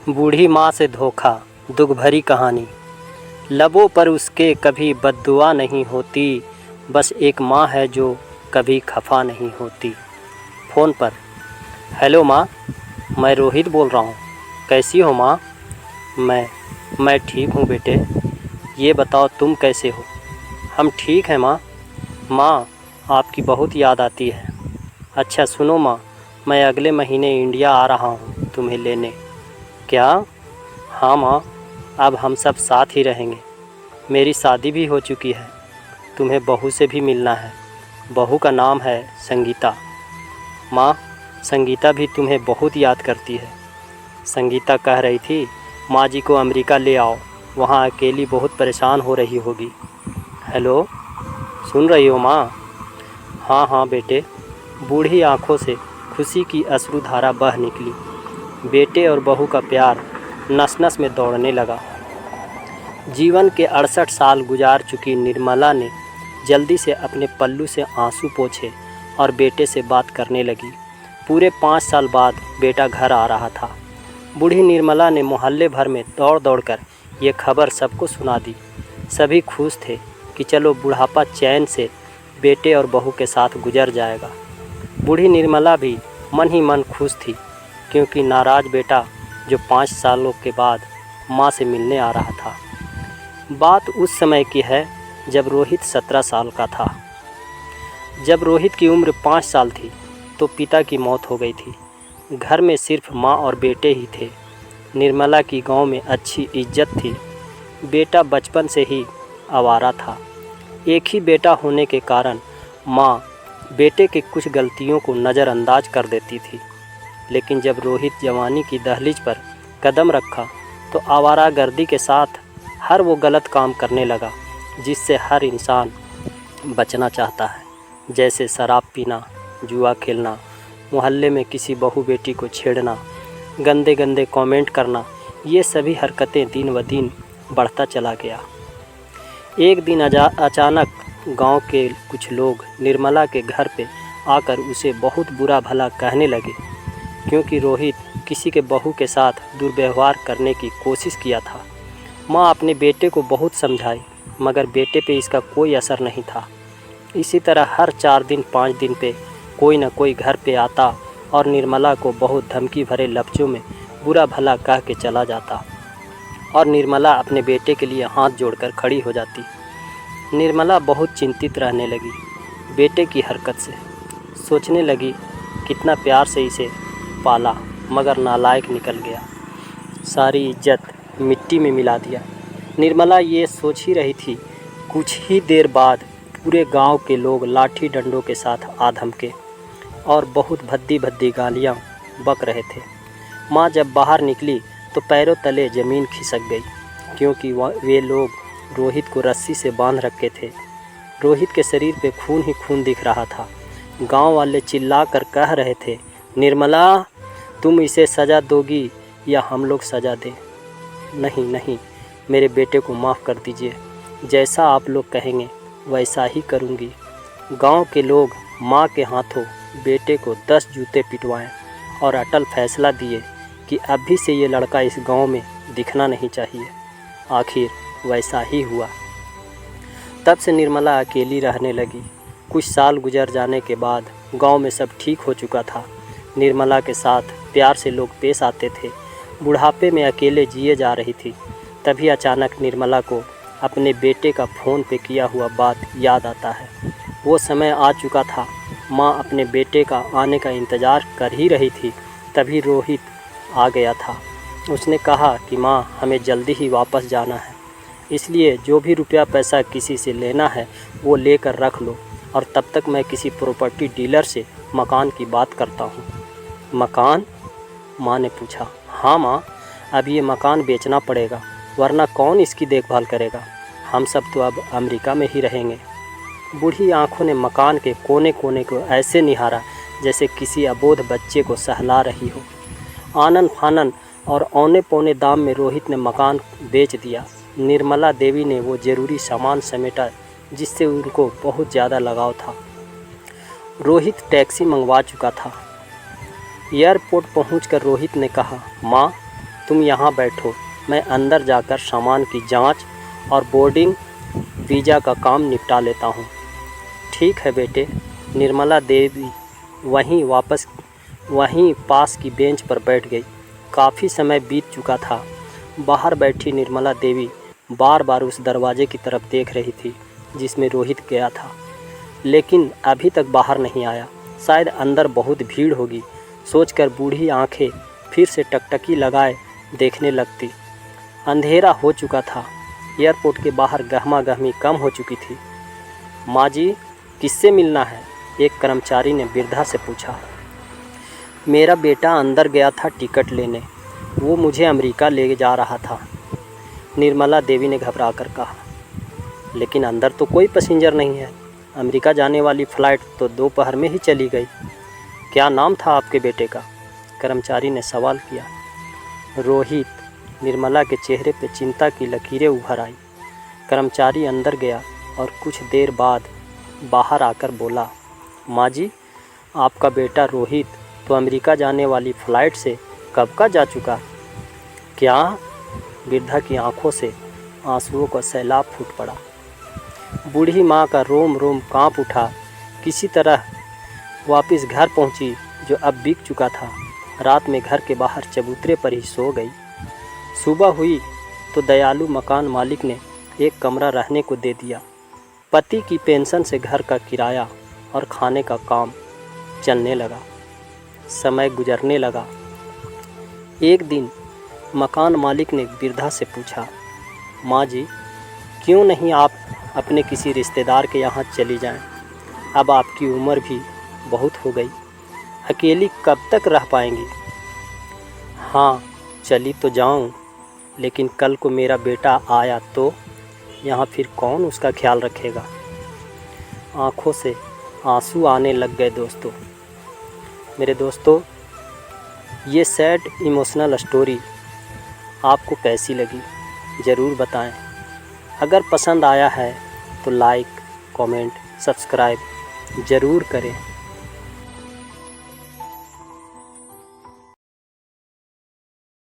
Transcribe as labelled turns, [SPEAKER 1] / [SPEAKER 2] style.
[SPEAKER 1] बूढ़ी माँ से धोखा, दुख भरी कहानी। लबों पर उसके कभी बद्दुआ नहीं होती, बस एक माँ है जो कभी खफा नहीं होती। फ़ोन पर, हेलो माँ, मैं रोहित बोल रहा हूँ। कैसी हो माँ? मैं ठीक हूँ बेटे। ये बताओ तुम कैसे हो? हम ठीक हैं माँ। माँ, आपकी बहुत याद आती है। अच्छा सुनो माँ, मैं अगले महीने इंडिया आ रहा हूँ तुम्हें लेने। क्या? हाँ माँ, अब हम सब साथ ही रहेंगे। मेरी शादी भी हो चुकी है। तुम्हें बहू से भी मिलना है। बहू का नाम है संगीता। माँ, संगीता भी तुम्हें बहुत याद करती है। संगीता कह रही थी माँ जी को अमेरिका ले आओ, वहाँ अकेली बहुत परेशान हो रही होगी। हेलो, सुन रही हो माँ? हाँ हाँ बेटे। बूढ़ी आंखों से खुशी की अश्रुधारा बह निकली। बेटे और बहू का प्यार नस नस में दौड़ने लगा। जीवन के 68 साल गुजार चुकी निर्मला ने जल्दी से अपने पल्लू से आंसू पोंछे और बेटे से बात करने लगी। पूरे 5 साल बाद बेटा घर आ रहा था। बूढ़ी निर्मला ने मोहल्ले भर में दौड़ दौड़ कर ये खबर सबको सुना दी। सभी खुश थे कि चलो बुढ़ापा चैन से बेटे और बहू के साथ गुजर जाएगा। बूढ़ी निर्मला भी मन ही मन खुश थी, क्योंकि नाराज़ बेटा जो 5 सालों के बाद माँ से मिलने आ रहा था। बात उस समय की है जब रोहित 17 साल का था। जब रोहित की उम्र 5 साल थी तो पिता की मौत हो गई थी। घर में सिर्फ माँ और बेटे ही थे। निर्मला की गांव में अच्छी इज्जत थी। बेटा बचपन से ही आवारा था। एक ही बेटा होने के कारण माँ बेटे के कुछ गलतियों को नज़रअंदाज कर देती थी। लेकिन जब रोहित जवानी की दहलीज पर कदम रखा तो आवारागर्दी के साथ हर वो गलत काम करने लगा जिससे हर इंसान बचना चाहता है, जैसे शराब पीना, जुआ खेलना, मोहल्ले में किसी बहू बेटी को छेड़ना, गंदे गंदे कमेंट करना। ये सभी हरकतें दिन ब दिन बढ़ता चला गया। एक दिन अचानक गांव के कुछ लोग निर्मला के घर पे आकर उसे बहुत बुरा भला कहने लगे, क्योंकि रोहित किसी के बहू के साथ दुर्व्यवहार करने की कोशिश किया था। माँ अपने बेटे को बहुत समझाई, मगर बेटे पे इसका कोई असर नहीं था। इसी तरह हर 4 दिन 5 दिन पे कोई न कोई घर पे आता और निर्मला को बहुत धमकी भरे लफ्ज़ों में बुरा भला कह के चला जाता, और निर्मला अपने बेटे के लिए हाथ जोड़कर खड़ी हो जाती। निर्मला बहुत चिंतित रहने लगी बेटे की हरकत से। सोचने लगी कितना प्यार से इसे पाला, मगर नालायक निकल गया। सारी इज्जत मिट्टी में मिला दिया। निर्मला ये सोच ही रही थी, कुछ ही देर बाद पूरे गांव के लोग लाठी डंडों के साथ आ धमके और बहुत भद्दी भद्दी गालियाँ बक रहे थे। माँ जब बाहर निकली तो पैरों तले ज़मीन खिसक गई, क्योंकि वे लोग रोहित को रस्सी से बांध रखे थे। रोहित के शरीर पे खून ही खून दिख रहा था। गांव वाले चिल्ला कर कह रहे थे, निर्मला, तुम इसे सज़ा दोगी या हम लोग सज़ा दें? नहीं नहीं, मेरे बेटे को माफ़ कर दीजिए। जैसा आप लोग कहेंगे वैसा ही करूँगी। गांव के लोग माँ के हाथों बेटे को 10 जूते पिटवाएं और अटल फैसला दिए कि अभी से ये लड़का इस गांव में दिखना नहीं चाहिए। आखिर वैसा ही हुआ। तब से निर्मला अकेली रहने लगी। कुछ साल गुजर जाने के बाद गांव में सब ठीक हो चुका था। निर्मला के साथ प्यार से लोग पेश आते थे। बुढ़ापे में अकेले जिए जा रही थी। तभी अचानक निर्मला को अपने बेटे का फ़ोन पे किया हुआ बात याद आता है। वो समय आ चुका था। माँ अपने बेटे का आने का इंतज़ार कर ही रही थी, तभी रोहित आ गया था। उसने कहा कि माँ, हमें जल्दी ही वापस जाना है, इसलिए जो भी रुपया पैसा किसी से लेना है वो लेकर रख लो, और तब तक मैं किसी प्रॉपर्टी डीलर से मकान की बात करता हूँ। मकान? माँ ने पूछा। हाँ माँ, अब ये मकान बेचना पड़ेगा, वरना कौन इसकी देखभाल करेगा? हम सब तो अब अमेरिका में ही रहेंगे। बूढ़ी आंखों ने मकान के कोने कोने को ऐसे निहारा जैसे किसी अबोध बच्चे को सहला रही हो। आनन फानन और औने पौने दाम में रोहित ने मकान बेच दिया। निर्मला देवी ने वो ज़रूरी सामान समेटा जिससे उनको बहुत ज़्यादा लगाव था। रोहित टैक्सी मंगवा चुका था। एयरपोर्ट पहुंचकर रोहित ने कहा, माँ, तुम यहाँ बैठो, मैं अंदर जाकर सामान की जांच और बोर्डिंग वीज़ा का काम निपटा लेता हूँ। ठीक है बेटे। निर्मला देवी वहीं पास की बेंच पर बैठ गई। काफ़ी समय बीत चुका था। बाहर बैठी निर्मला देवी बार बार उस दरवाजे की तरफ देख रही थी जिसमें रोहित गया था, लेकिन अभी तक बाहर नहीं आया। शायद अंदर बहुत भीड़ होगी सोचकर बूढ़ी आंखें फिर से टकटकी लगाए देखने लगती। अंधेरा हो चुका था। एयरपोर्ट के बाहर गहमागहमी कम हो चुकी थी। माँ जी, किससे मिलना है? एक कर्मचारी ने वृद्धा से पूछा। मेरा बेटा अंदर गया था टिकट लेने, वो मुझे अमेरिका ले जा रहा था, निर्मला देवी ने घबरा कर कहा। लेकिन अंदर तो कोई पैसेंजर नहीं है। अमेरिका जाने वाली फ़्लाइट तो दोपहर में ही चली गई। क्या नाम था आपके बेटे का? कर्मचारी ने सवाल किया। रोहित। निर्मला के चेहरे पर चिंता की लकीरें उभर आई। कर्मचारी अंदर गया और कुछ देर बाद बाहर आकर बोला, माँ जी, आपका बेटा रोहित तो अमेरिका जाने वाली फ़्लाइट से कब का जा चुका। क्या? वृद्धा की आंखों से आंसुओं का सैलाब फूट पड़ा। बूढ़ी माँ का रोम रोम कांप उठा। किसी तरह वापस घर पहुँची जो अब बीत चुका था। रात में घर के बाहर चबूतरे पर ही सो गई। सुबह हुई तो दयालु मकान मालिक ने एक कमरा रहने को दे दिया। पति की पेंशन से घर का किराया और खाने का काम चलने लगा। समय गुजरने लगा। एक दिन मकान मालिक ने वृद्धा से पूछा, माँ जी, क्यों नहीं आप अपने किसी रिश्तेदार के यहाँ चली जाएं? अब आपकी उम्र भी बहुत हो गई, अकेली कब तक रह पाएंगी? हाँ, चली तो जाऊं, लेकिन कल को मेरा बेटा आया तो यहाँ फिर कौन उसका ख्याल रखेगा? आँखों से आंसू आने लग गए। दोस्तों, मेरे दोस्तों, ये सैड इमोशनल स्टोरी आपको कैसी लगी ज़रूर बताएं। अगर पसंद आया है तो लाइक, कमेंट, सब्सक्राइब ज़रूर करें।